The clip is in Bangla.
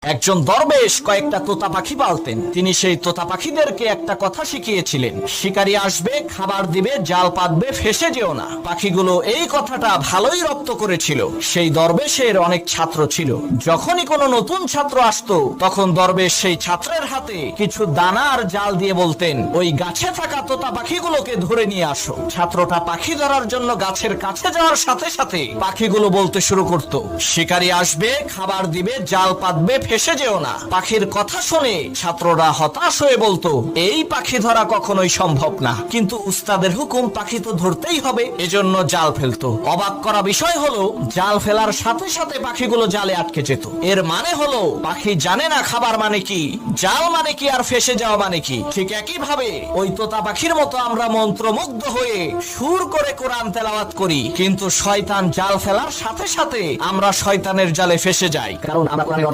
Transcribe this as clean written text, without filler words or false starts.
একজন দরবেশ কয়েকটা তোতা পাখি পালতেন। তিনি সেই তোতা পাখিদেরকে একটা কথা শিখিয়েছিলেন, শিকারী আসবে, খাবার দিবে, জাল পাতবে, ফেসে যেও না। পাখিগুলো এই কথাটা ভালোই রপ্ত করেছিল। সেই দরবেশের অনেক ছাত্র ছিল। যখনই কোনো নতুন ছাত্র আসতো, তখন দরবেশ সেই ছাত্রের হাতে কিছু দানা আর জাল দিয়ে বলতেন, ওই গাছে থাকা তোতা পাখিগুলোকে ধরে নিয়ে আসো। ছাত্রটা পাখি ধরার জন্য গাছের কাছে যাওয়ার সাথে সাথে পাখিগুলো বলতে শুরু করত, শিকারী আসবে, খাবার দিবে, জাল পাতবে, ফেসে যেও না। পাখির কথা শুনে ছাত্ররা হতাশ হয়ে বলতো, এই পাখি ধরা কখনোই সম্ভব না, কিন্তু উস্তাদের হুকুম, পাখি তো ধরতেই হবে, এজন্য জাল ফেলতো। অবাক করা বিষয় হলো, জাল ফেলার সাথে সাথে পাখিগুলো জালে আটকে যেত। এর মানে হলো, পাখি জানে না খাবার মানে কি, জাল মানে কি, আর ফেসে যাওয়া মানে কি। ঠিক একই ভাবে ওই তোতা পাখির মতো আমরা মন্ত্রমুগ্ধ হয়ে সুর করে কোরআন তেলাওয়াত করি, কিন্তু শয়তান জাল ফেলার সাথে সাথে আমরা শয়তানের জালে ফেসে যাই। কারণ আমরা কোরআনের